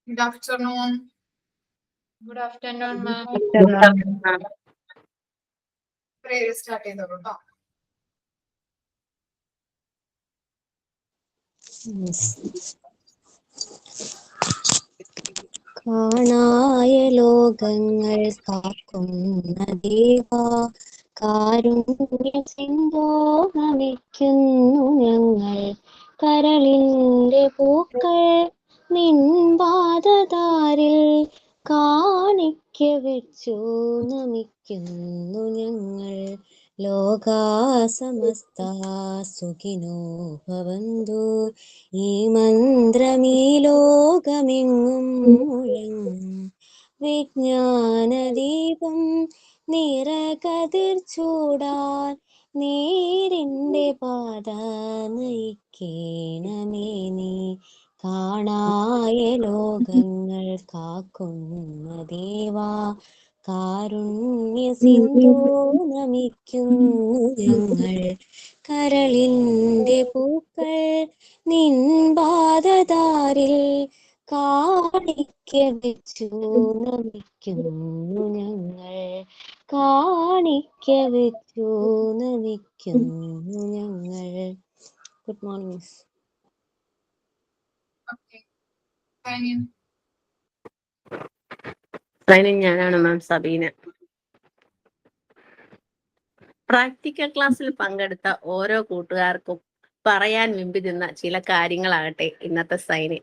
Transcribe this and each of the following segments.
Good afternoon. Good afternoon, ma'am. Prayer start ചെയ്തോളൂ ട്ടോ. കാണായ ലോകങ്ങൾ കാക്കുന്ന ദേവാ, കാരുണ്യ സിന്ധോ നമിക്കുന്നു ഞങ്ങൾ. കരളിന്റെ പൂക്കൾ നിൻപാദതാരിൽ കാണിക്ക വെച്ചു നമിക്കുന്നു ഞങ്ങൾ. ലോകാ സമസ്ത സുഖിനോ ഭവന്തു. ഈ മന്ത്രമീ ലോകമെങ്ങും മുഴങ്ങും. വിജ്ഞാനദീപം നിറകതിർ ചൂടാൻ നേരിന്റെ പാത നയിക്കേണമേ നീ. കാണായ ലോകങ്ങൾ കാക്കുന്ന ദേവാ, കാരുണ്യ സിന്ധോ നമിക്കുന്നു ഞങ്ങൾ. കരളിന്റെ പൂക്കൾ നിൻപാദതാരിൽ കാണിക്ക വെച്ചു നമിക്കുന്നു ഞങ്ങൾ. കാണിക്ക വെച്ചു നമിക്കുന്നു ഞങ്ങൾ. Good morning miss. Okay. Sign in. ഞാനാണ് മാം സബീന. പ്രാക്ടിക്കൽ ക്ലാസ്സിൽ പങ്കെടുത്ത ഓരോ കൂട്ടുകാർക്കും പറയാൻ വെമ്പി ചില കാര്യങ്ങളാകട്ടെ ഇന്നത്തെ സൈന്.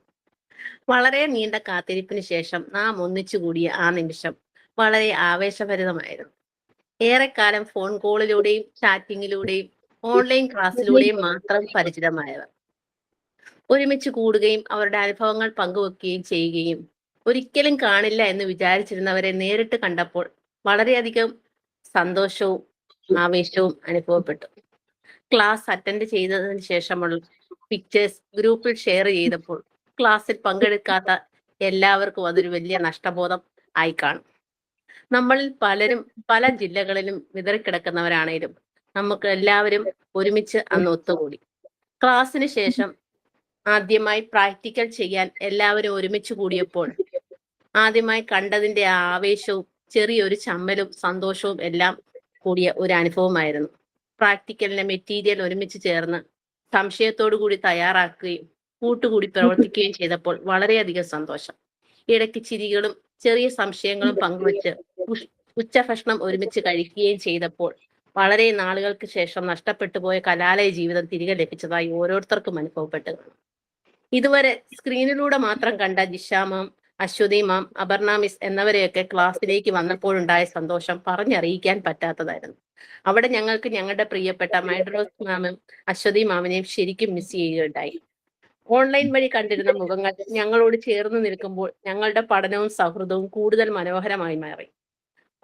വളരെ നീണ്ട കാത്തിരിപ്പിന് ശേഷം നാം ഒന്നിച്ചുകൂടിയ ആ നിമിഷം വളരെ ആവേശഭരിതമായിരുന്നു. ഏറെക്കാലം ഫോൺ കോളിലൂടെയും ചാറ്റിങ്ങിലൂടെയും ഓൺലൈൻ ക്ലാസ്സിലൂടെയും മാത്രം പരിചിതമായവർ ഒരുമിച്ച് കൂടുകയും അവരുടെ അനുഭവങ്ങൾ പങ്കുവെക്കുകയും ചെയ്യുകയും ഒരിക്കലും കാണില്ല എന്ന് വിചാരിച്ചിരുന്നവരെ നേരിട്ട് കണ്ടപ്പോൾ വളരെയധികം സന്തോഷവും ആവേശവും അനുഭവപ്പെട്ടു. ക്ലാസ് അറ്റൻഡ് ചെയ്തതിന് ശേഷമുള്ള പിക്ചേഴ്സ് ഗ്രൂപ്പിൽ ഷെയർ ചെയ്തപ്പോൾ ക്ലാസ്സിൽ പങ്കെടുക്കാത്ത എല്ലാവർക്കും അതൊരു വലിയ നഷ്ടബോധം ആയി കാണും. നമ്മളിൽ പലരും പല ജില്ലകളിലും വിതറിക്കിടക്കുന്നവരാണേലും നമുക്ക് എല്ലാവരും ഒരുമിച്ച് അന്ന് ഒത്തുകൂടി. ക്ലാസ്സിന് ശേഷം ആദ്യമായി പ്രാക്ടിക്കൽ ചെയ്യാൻ എല്ലാവരും ഒരുമിച്ച് കൂടിയപ്പോൾ ആദ്യമായി കണ്ടതിന്റെ ആവേശവും ചെറിയൊരു ചമ്മലും സന്തോഷവും എല്ലാം കൂടിയ ഒരു അനുഭവമായിരുന്നു. പ്രാക്ടിക്കലിന്റെ മെറ്റീരിയൽ ഒരുമിച്ച് ചേർന്ന് സംശയത്തോടു കൂടി തയ്യാറാക്കുകയും കൂട്ടുകൂടി പ്രവർത്തിക്കുകയും ചെയ്തപ്പോൾ വളരെയധികം സന്തോഷം. ഇടയ്ക്ക് ചിരികളും ചെറിയ സംശയങ്ങളും പങ്കുവച്ച് ഉച്ചഭക്ഷണം ഒരുമിച്ച് കഴിക്കുകയും ചെയ്തപ്പോൾ വളരെ നാളുകൾക്ക് ശേഷം നഷ്ടപ്പെട്ടു പോയ കലാലയ ജീവിതം തിരികെ ലഭിച്ചതായി ഓരോരുത്തർക്കും അനുഭവപ്പെട്ടു. ഇതുവരെ സ്ക്രീനിലൂടെ മാത്രം കണ്ട ജിഷ മാം, അശ്വതി മാം, അപർണ മിസ് എന്നിവരെയൊക്കെ ക്ലാസ്സിലേക്ക് വന്നപ്പോഴുണ്ടായ സന്തോഷം പറഞ്ഞറിയിക്കാൻ പറ്റാത്തതായിരുന്നു. അവിടെ ഞങ്ങൾക്ക് ഞങ്ങളുടെ പ്രിയപ്പെട്ട മൈഡ്രോസ് മാമും അശ്വതി മാമിനെയും ശരിക്കും മിസ് ചെയ്യുകയുണ്ടായി. ഓൺലൈൻ വഴി കണ്ടിരുന്ന മുഖങ്ങൾ ഞങ്ങളോട് ചേർന്ന് നിൽക്കുമ്പോൾ ഞങ്ങളുടെ പഠനവും സൗഹൃദവും കൂടുതൽ മനോഹരമായി മാറി.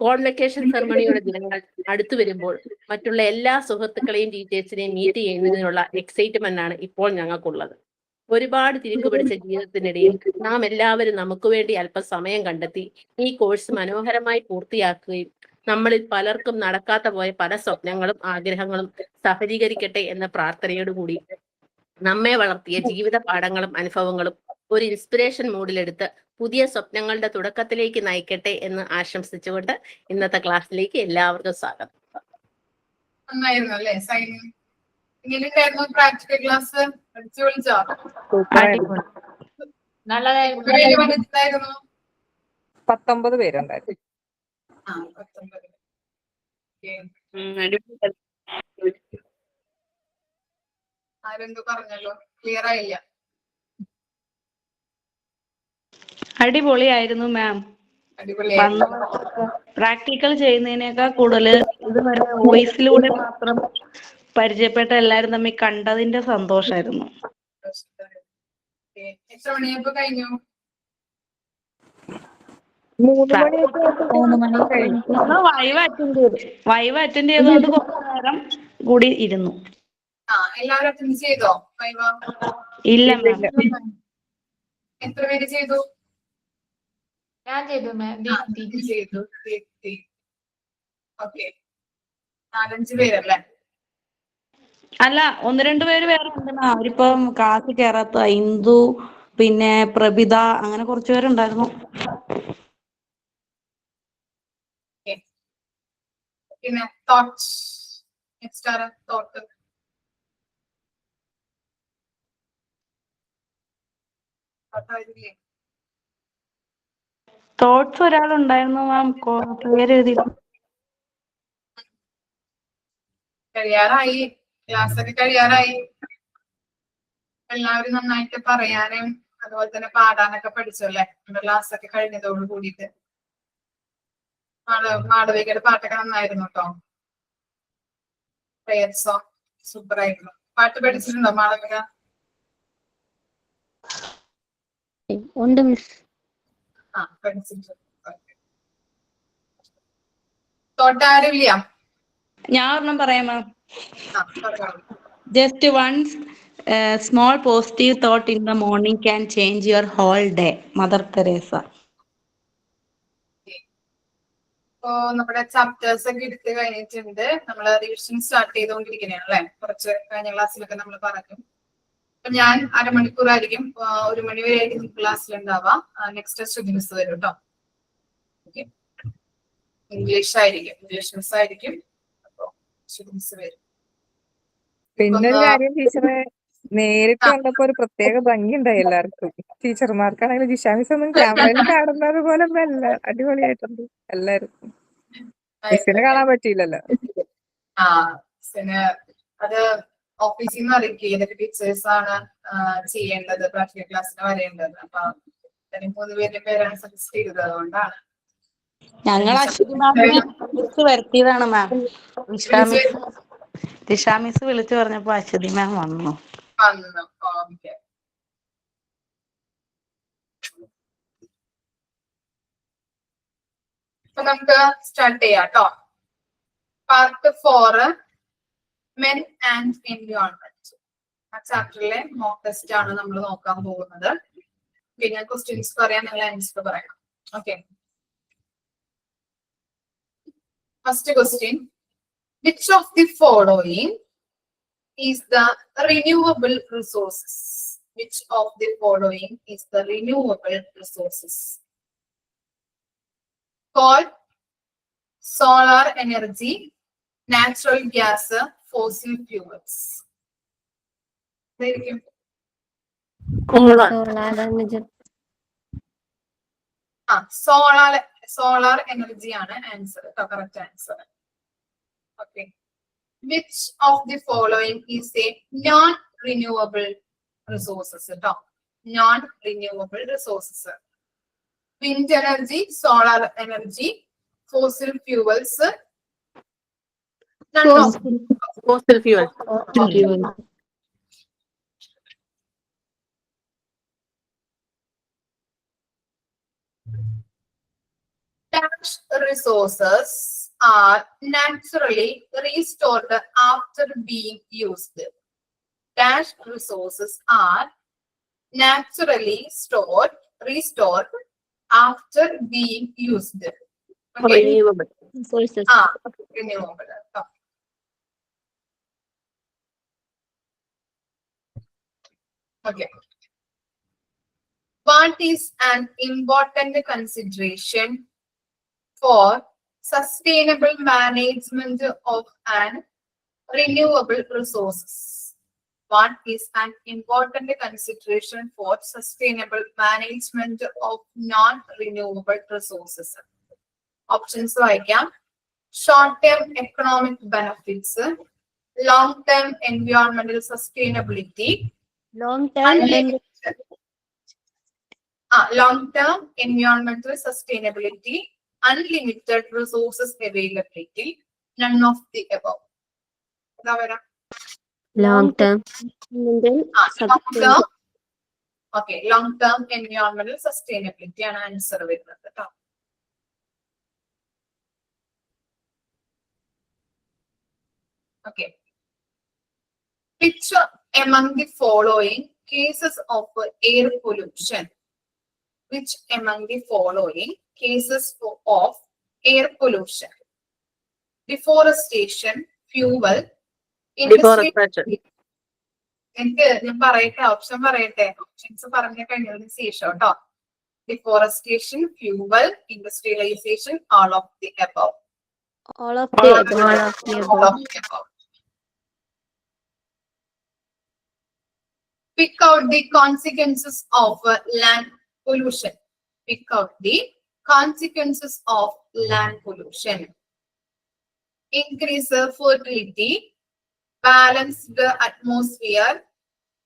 കോൺവെക്കേഷൻ സെറമണിയുടെ ദിനങ്ങൾ അടുത്തു വരുമ്പോൾ മറ്റുള്ള എല്ലാ സുഹൃത്തുക്കളെയും ടീച്ചേഴ്സിനെയും മീറ്റ് ചെയ്യുന്നതിനുള്ള എക്സൈറ്റ്മെന്റ് ആണ് ഇപ്പോൾ ഞങ്ങൾക്കുള്ളത്. ഒരുപാട് തിരക്കുപിടിച്ച ജീവിതത്തിനിടയിൽ നാം എല്ലാവരും നമുക്ക് വേണ്ടി അല്പം സമയം കണ്ടെത്തി ഈ കോഴ്സ് മനോഹരമായി പൂർത്തിയാക്കുകയും നമ്മളിൽ പലർക്കും നടക്കാത്ത പോയ പല സ്വപ്നങ്ങളും ആഗ്രഹങ്ങളും സഫലീകരിക്കട്ടെ എന്ന പ്രാർത്ഥനയോടുകൂടി നമ്മെ വളർത്തിയ ജീവിത പാഠങ്ങളും അനുഭവങ്ങളും ഒരു ഇൻസ്പിറേഷൻ മൂഡിലെടുത്ത് പുതിയ സ്വപ്നങ്ങളുടെ തുടക്കത്തിലേക്ക് നയിക്കട്ടെ എന്ന് ആശംസിച്ചുകൊണ്ട് ഇന്നത്തെ ക്ലാസ്സിലേക്ക് എല്ലാവർക്കും സ്വാഗതം. നന്നായിരുന്നു അല്ലേ സൈൻ? എങ്ങനെയുണ്ടായിരുന്നു പ്രാക്ടിക്കൽ ക്ലാസ്? അടിച്ചു വിളിച്ചോ? നല്ലതായിരുന്നു. 19 പേരുണ്ടായിരുന്നു. ആ 19. ആരെന്തോ പറഞ്ഞല്ലോ, ക്ലിയർ ആയില്ല. അടിപൊളിയായിരുന്നു മാം. പ്രാക്ടിക്കൽ ചെയ്യുന്നതിനേക്കാൾ കൂടുതൽ ഇതുവരെ വോയിസിലൂടെ മാത്രം പരിചയപ്പെട്ട എല്ലാരും തമ്മിൽ കണ്ടതിന്റെ സന്തോഷായിരുന്നു. എത്ര മണിയപ്പോ കഴിഞ്ഞു? 3 മണി കഴിഞ്ഞു. വൈവ് അറ്റൻഡ് ചെയ്തുകൊണ്ട് കുറച്ചു നേരം കൂടി ഇരുന്നു. എല്ലാവരും അറ്റൻഡ് ചെയ്തോ വൈവ? ഇല്ല മാം. എത്ര പേര് ചെയ്തു? ഞാൻ ചെയ്തു മാം. ചെയ്തു. ഓക്കെ, 4-5 പേരല്ലേ? അല്ല, 1-2 പേര് വേറെ ഉണ്ട്. അവരിപ്പം ക്ലാസ് കയറാത്ത ഇന്ദു, പിന്നെ പ്രഭിത, അങ്ങനെ കുറച്ച് പേരുണ്ടായിരുന്നു. പിന്നെ തോട്ട്സ്, നെക്സ്റ്റ് ആരാ തോട്ട്? തോട്ട്സ് ഒരാളുണ്ടായിരുന്നു മാം, പേര് എഴുതി. കഴിയാറായി, ക്ലാസ് ഒക്കെ കഴിയാറായി. എല്ലാവരും നന്നായിട്ട് പറയാനും അതുപോലെ തന്നെ പാടാനൊക്കെ പഠിച്ചല്ലേ നമ്മുടെ ക്ലാസ് ഒക്കെ കഴിഞ്ഞതോട് കൂടിയിട്ട്. മാളവികയുടെ പാട്ടൊക്കെ നന്നായിരുന്നു കേട്ടോ. പ്രയർ സോങ് സൂപ്പർ ആയിരുന്നു. പാട്ട് പഠിച്ചിട്ടുണ്ടോ മാളവിക? ഉണ്ട് മിസ്. ആ പഠിച്ചിട്ടുണ്ട്. തോട്ടാരില്ല? ഞാൻ ഒരെണ്ണം പറയാം മാം. ആ പറഞ്ഞോളൂ. Just one small positive thought in the morning can change your whole day. Mother Teresa. ഇപ്പോ നമ്മുടെ ചാപ്റ്റേഴ്സ് ഒക്കെ എടുത്ത് കഴിഞ്ഞിട്ടുണ്ട്. നമ്മൾ റിവിഷൻ സ്റ്റാർട്ട് ചെയ്തുകൊണ്ടിരിക്കുകയാണ് അല്ലെ. കുറച്ച് കഴിഞ്ഞ ക്ലാസ്സിലൊക്കെ നമ്മൾ പറഞ്ഞു. അപ്പൊ ഞാൻ അരമണിക്കൂറായിരിക്കും, 1 മണി വരെ ആയിരിക്കും ക്ലാസ്സിൽ ഉണ്ടാവാം. നെക്സ്റ്റ് ശ്രുതി മിസ് വരും കേട്ടോ. ഇംഗ്ലീഷ് ആയിരിക്കും, ഇംഗ്ലീഷ് മിസ് ആയിരിക്കും. അപ്പൊ ശ്രുതി മിസ് വരും. പിന്നെ ഒരു കാര്യം ടീച്ചറെ, നേരിട്ട് കണ്ടപ്പോ ഒരു പ്രത്യേക ഭംഗിയുണ്ടായി എല്ലാവർക്കും. ടീച്ചർമാർക്കാണെങ്കിലും ജിഷ മിസ് ഒന്നും ക്യാമറയിൽ കാണുന്നത് പോലെ ഒന്നും അല്ല, അടിപൊളിയായിട്ടുണ്ട് എല്ലാരും. മിസ്സിനെ കാണാൻ പറ്റിയില്ലല്ലോ. ആ പിന്നെ അത് ഓഫീസിൽ നിന്ന് അറിയിക്കുക ഏതൊക്കെ ടീച്ചേഴ്സ് ആണ് ചെയ്യേണ്ടത്, പ്രാക്ടിക്കൽ ക്ലാസ്സിന് വരേണ്ടത്. അപ്പൊ 3 പേരുടെ പേരാണ് സജസ്റ്റ് ചെയ്തത്. അതുകൊണ്ടാണ് ഞങ്ങൾ അശ്വതി മാമിനെ വിളിച്ച് വരുത്തിയതാണ് മാം. ദിശ മിസ് വിളിച്ചു പറഞ്ഞപ്പോ അശ്വതി മാം വന്നു. വന്നു. ഓക്കെ. അപ്പൊ നമുക്ക് സ്റ്റാർട്ട് ചെയ്യാം കേട്ടോ. Part 4 men and environment. ആ ചാപ്റ്ററിലെ മോക്ക് ടെസ്റ്റ് ആണ് നമ്മൾ നോക്കാൻ പോകുന്നത്. പിന്നെ ക്വസ്റ്റ്യൻസ് പറയാൻ, നിങ്ങൾ ആൻസർ പറയണം. Okay. First question, which of the following is the renewable resources? Which of the following is the renewable resources? Coal, solar energy, natural gas, fossil fuels. Solar energy ആണ് answer, correct answer. Okay. Which of the following is a non-renewable resources? Non-renewable resources. Wind energy, solar energy, fossil fuels. None of them. Fossil fuel. Dash resources are naturally restored after being used. Dash resources are naturally restored after being used. Okay. Renewable. Renewable. Okay. What is an important consideration for sustainable management of an renewable resources? What is an important consideration for sustainable management of non-renewable resources? Options like short-term economic benefits, long-term environmental sustainability, long-term environmental sustainability, unlimited resources availability, none of the above. long-term Okay, long-term environmental sustainability ആണ് answer വരുന്നത് കേട്ടോ. Okay. Which among the following cases of air pollution? Which among the following cases of air pollution? Deforestation, fuel, industry. ഞാൻ പറയട്ടെ, option പറയട്ടെ. Options പറഞ്ഞു കഴിഞ്ഞതിന് ശേഷം കേട്ടോ. Deforestation, fuel, industrialisation, all of the above. All of the above. All of the above. Pick out the consequences of land pollution. Pick out the consequences of land pollution. Increase fertility, balance the atmosphere,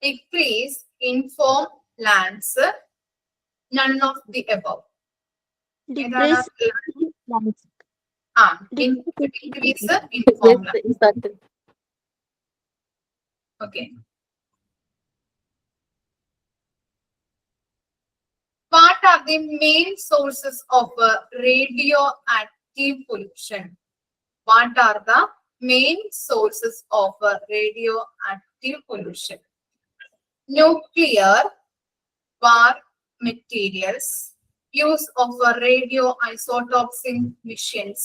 decrease inform lands, none of the above. Decrease lands. Increase inform lands. Okay. What are the main sources of radioactive pollution? What are the main sources of radioactive pollution? Nuclear war materials, use of radioisotopes in missions,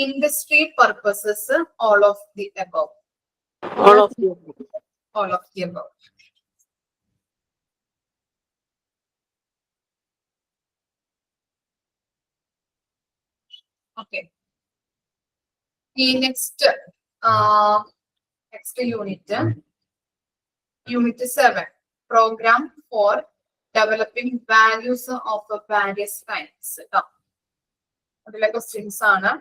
industry purposes, all of the above. All of you. All of the above. Okay. The next unit, unit 7, program for developing values of various kinds. അതിലെ questions ആണ്.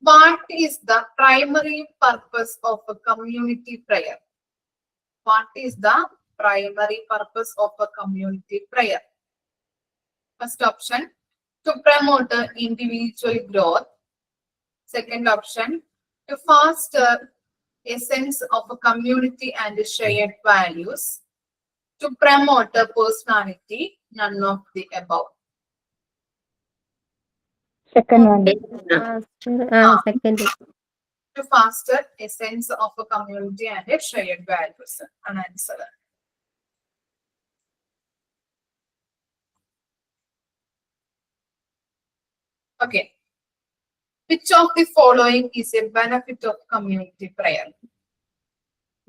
What is the primary purpose of a community prayer? What is the primary purpose of a community prayer? First option, to promote individual growth. Second option, to foster a sense of a community and shared values. To promote a personality, none of the above. Second one. Second. To foster a sense of a community and a shared values. An answer. Okay. Which of the following is a benefit of community prayer?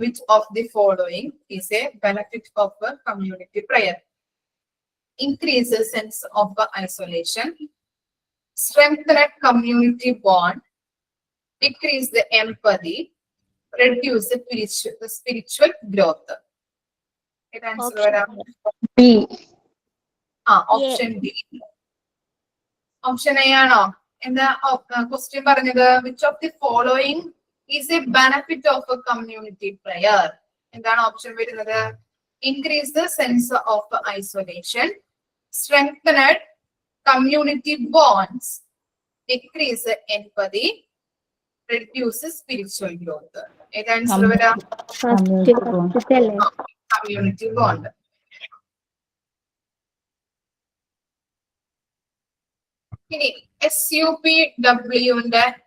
Which of the following is a benefit of a community prayer? Increase a sense of isolation, strengthen a community bond, decrease the empathy, reduce the spiritual growth. It answer B. Option D. Option A ആണോ? എന്താ question പറഞ്ഞത്? Which of the following is a benefit of a community prayer? എന്താണ് option വരുന്നത്? Increase the sense of isolation, strengthened community bonds, decrease empathy, reduce spiritual growth. ഏത് answer വരാം? Community bond. ഇനി SUPW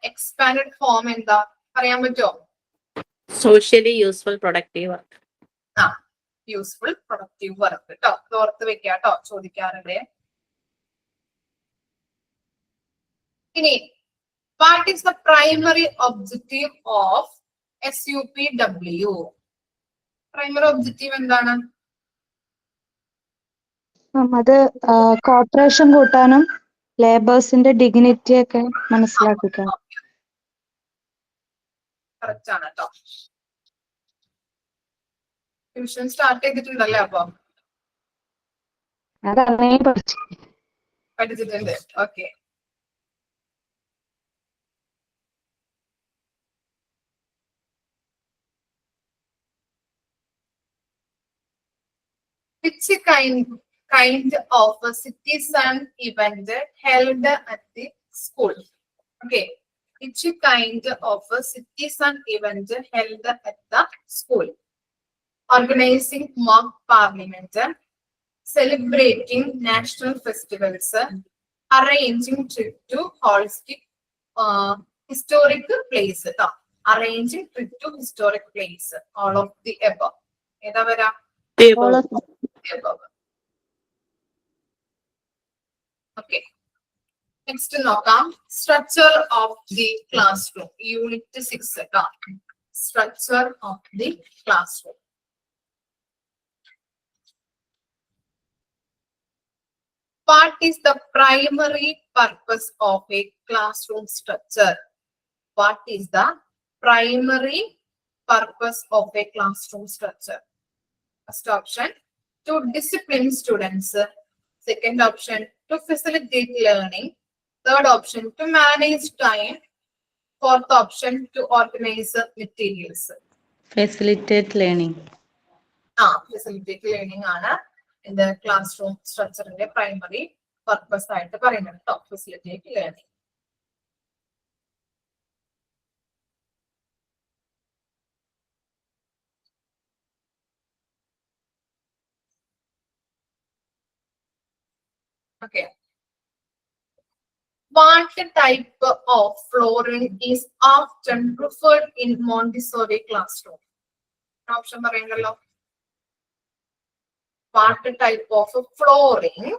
expanded form എന്താ പറയാൻ പറ്റുമോ? Socially useful productive work. Useful productive work കേട്ടോ. ഓർത്ത് വെക്കുക കേട്ടോ, ചോദിക്കാറുണ്ട്. ഇനി what is the primary objective of SUPW? Primary objective എന്താണ്? അത് കോർപ്പറേഷൻ കൂട്ടാനും ലേബേഴ്സിന്റെ ഡിഗ്നിറ്റി ഒക്കെ മനസ്സിലാക്കുക. കറക്റ്റ് ആണ് കേട്ടോ. ട്യൂഷൻ സ്റ്റാർട്ട് ചെയ്തിട്ടുണ്ടല്ലേ? അപ്പൊ അതങ്ങനെ പഠിച്ചിട്ടുണ്ട്. Okay. Which kind of a citizen event held at the school? Okay. Which kind of a citizen event held at the school? Organizing mock parliament, celebrating national festivals, arranging trip to historic place. Arranging trip to historic place. All of the above. ഏതാ വരാ? All of the above. Okay. Next നോക്കാം. Structure of the classroom. Unit 6. structure of the classroom. What is the primary purpose of a classroom structure? What is the primary purpose of a classroom structure? First option, to discipline students. Second option, to facilitate learning. Third option, to manage time. Fourth option, to organize materials. Facilitate learning. Facilitate learning ആണ് in the classroom structure ന്റെ primary purpose ആയിട്ട് പറയുന്നത് കേട്ടോ. Facilitate learning. Okay. What type of flooring is often preferred in Montessori classroom? Option പറയണ്ടല്ലോ. What type of flooring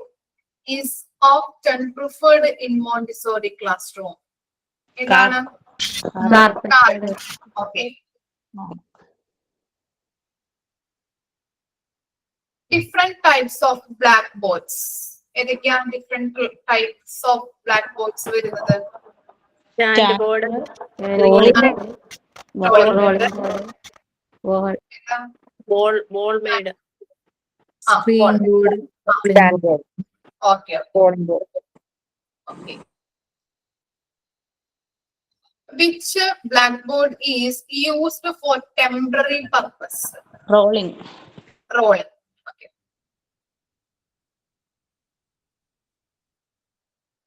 is often preferred in Montessori classroom? ഏതാണ്? Carpet. Okay. Different types of blackboards. ഏതൊക്കെയാണ് different types of blackboards വരുന്നത്? Stand board, ball made, Screen board, stand board, Okay. board board. Okay. Which blackboard is used for temporary purpose? Rolling. Rolling. Okay.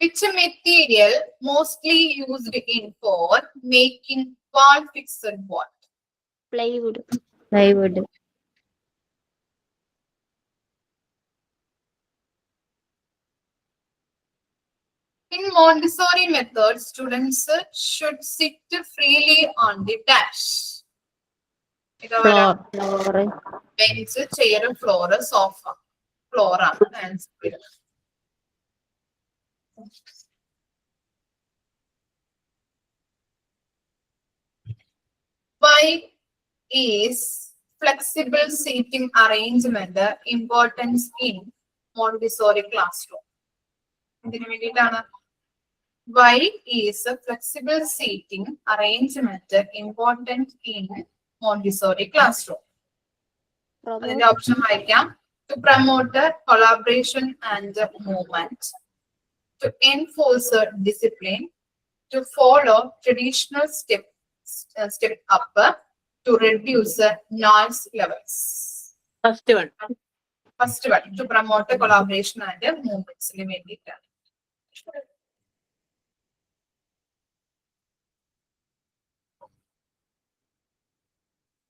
Which material mostly used in for making wall fixed board? plywood, In Montessori method, students should sit freely on the dash. Floor. Bench, chair, floor, sofa. Floor ആണ് answer. Why is flexible seating arrangement importance in Montessori classroom? ഇതിനു വേണ്ടിയിട്ടാണ്. Why is flexible seating arrangement important in Montessori classroom? അതിന്റെ option വായിക്കാം. To promote collaboration and movement, to enforce discipline, to follow traditional step up, to reduce noise levels. First one. First one, to promote collaboration and movements ന് വേണ്ടിയിട്ടാണ്.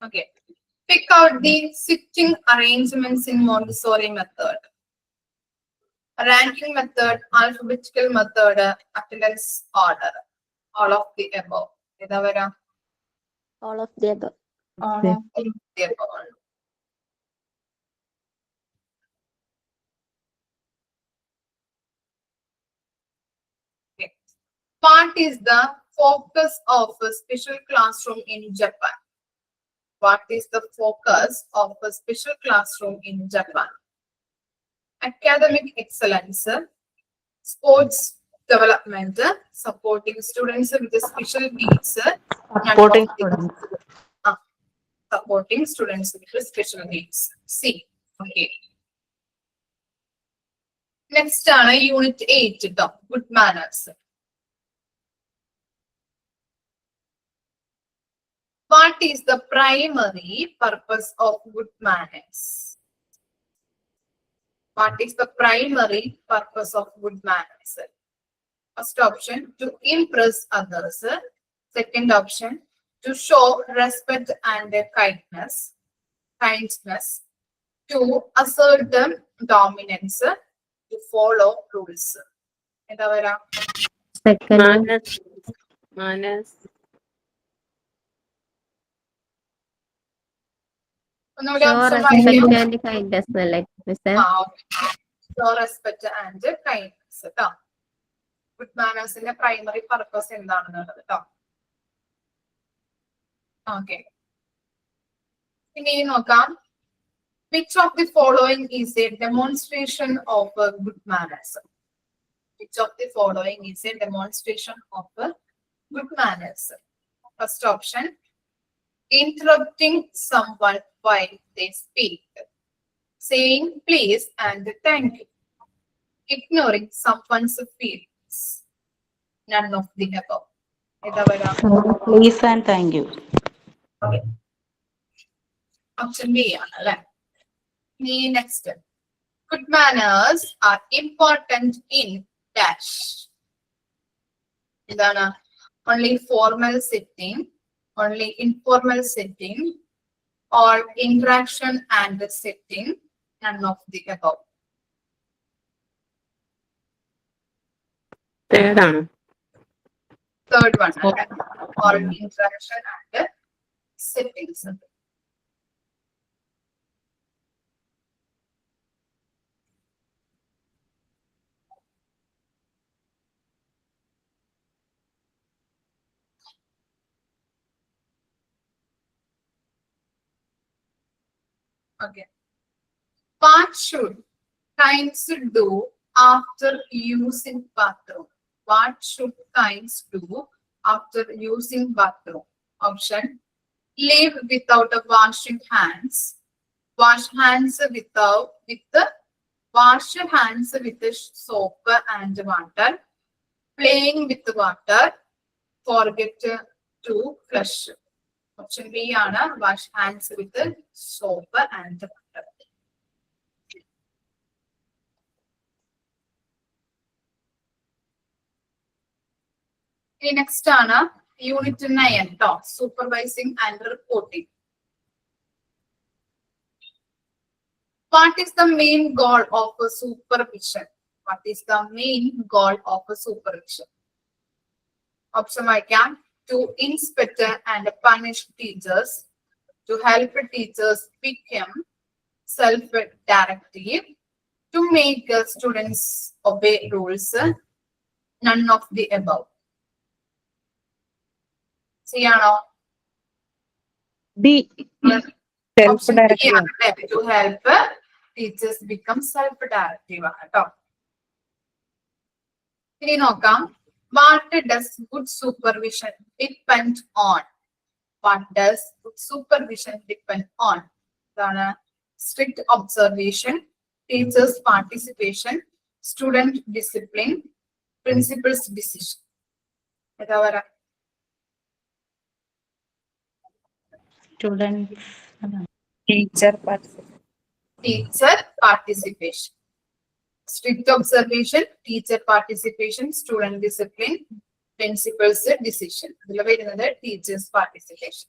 Okay. Pick out the sitting arrangements in Montessori method. Ranking method, alphabetical method, attendance order. All of the above. ഏതാ വരാ? all of the above. All of the above. Okay. What is the focus of a special classroom in Japan? What is the focus of a special classroom in Japan? Academic excellence, sports development, supporting students with special needs, Supporting students. supporting students with special needs. C. Okay. Next ആണ് unit 8 ട്ടോ. Good manners. What is the primary purpose of good manners? What is the primary purpose of good manners? First option, to impress others. Second option, to show respect and kindness. To assert dominance. To follow rules. എന്താ വരാ? Second one, Manas ഒന്നുകൂടി show option respect വായിക്കാം. and kindness എന്നല്ലേ മിസ്സേ? Show respect and kindness കേട്ടോ. Good മാനേഴ്സിന്റെ primary purpose എന്താണെന്നുള്ളത് കേട്ടോ. Okay. ഇനി നോക്കാം. Which of the following is a demonstration of good manners? Which of the following is a demonstration of good manners? First option, interrupting someone while they speak, saying please and thank you, ignoring someone's feelings. None of the above. ഇതാ വരാം. Please and thank you. Option B ആണ് അല്ലെ. Next, good manners are important in dash. എന്താണ്? Only formal setting, only informal setting, or interaction and setting. None of the above. Third ആണ്. Third one, okay. Or interaction and settings. Okay. What should kinds do after using bathroom? What should kinds do after using bathroom? Option, leave without washing hands, wash hands wash hands with soap and water, playing with water, forget to flush. Option B ആണ് wash hands with soap and water. Next ആണ് Unit 9 ട്ടോ, supervising and reporting. What is the main goal of supervision? What is the main goal of supervision? Option വായിക്കാം. To inspect and punish teachers, to help teachers become self-directive, to make students obey rules. None of the above. See ആണോ? B. Option B Self-directive. ആണ് ല്ലേ? To help teachers become self-directive ആണ് ട്ടോ. ഇനി നോക്കാം. What does good supervision depend on? What does good supervision depend on? ഇതാണ് strict observation, teachers' participation, student discipline, principal's decision. ഏതാ വരാ? Students. Teacher participation. Teacher participation. Strict observation, teacher participation, student discipline, principal's decision. ഇതിൽ വരുന്നത് teachers participation.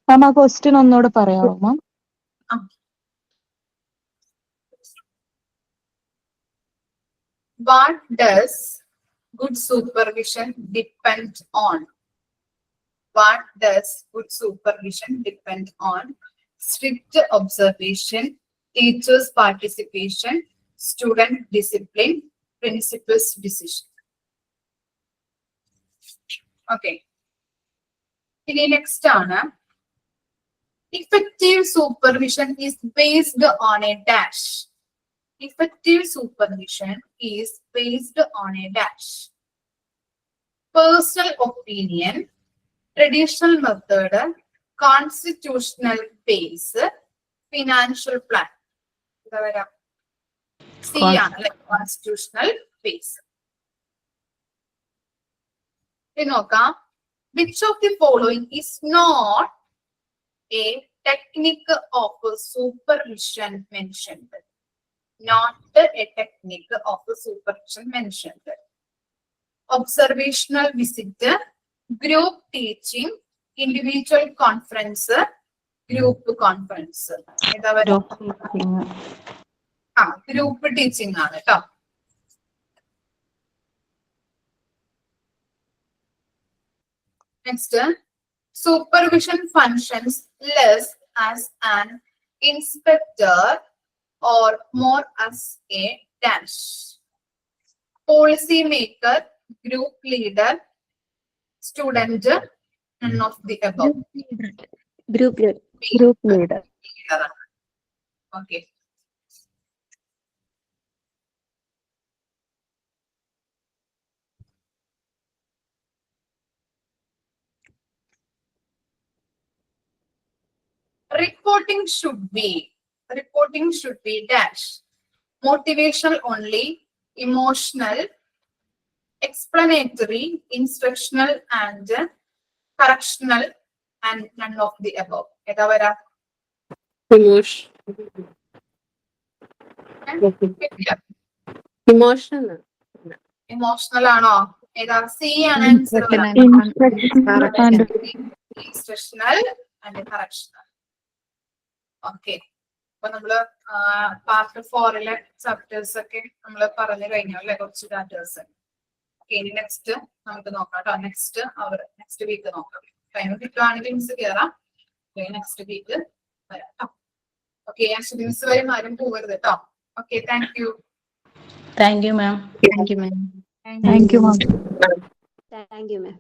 മാം ആ question ഒന്നുകൂടെ പറയാമോ മാം? What does good supervision depend on? What does good supervision depend on? Strict observation, teachers' participation, student discipline, principal's decision. Okay. ഇനി next ആണ്. Effective supervision is based on a dash. Effective supervision is based on a dash. Personal opinion, traditional method, constitutional base, financial plan. ഇതാ വരാം. C ആണ് അല്ലെ? Constitutional base. ഇനി നോക്കാം. Which of the following is not a technique of supervision mentioned? Not a technique of supervision mentioned. Observational visit, group teaching, individual conference, group conference. ഏതാ വരാ? Group teaching ആണ് കേട്ടോ. Next, supervision functions less as an inspector or more as a dash. Policy maker, group leader, student, none of the above. Group leader. Leader. Okay. Reporting should be dash. Motivational only, emotional, explanatory, instructional, and correctional, and none of the above. ഏതാ വരാ? Emotional emotional ആണോ? ഏതാ? C ആണ് answer. Instructional and correctional. Okay, അപ്പൊ നമ്മള് part 4 chapters ഒക്കെ നമ്മള് പറഞ്ഞു കഴിഞ്ഞു അല്ലെ, കുറച്ച് ചാപ്റ്റേഴ്സ്. ഓക്കെ, ഇനി നെക്സ്റ്റ് നമുക്ക് നോക്കാം കേട്ടോ. നെക്സ്റ്റ് വീക്ക് നോക്കാം. ടൈം കിട്ടുവാണെങ്കിൽ മിസ് കയറാം. നെക്സ്റ്റ് വീക്ക് വരാം. ഓക്കെ, അശ്വതി മിസ് വരും, ആരും പോകരുത് കേട്ടോ. Okay, thank you. Thank you, ma'am. Thank you, ma'am.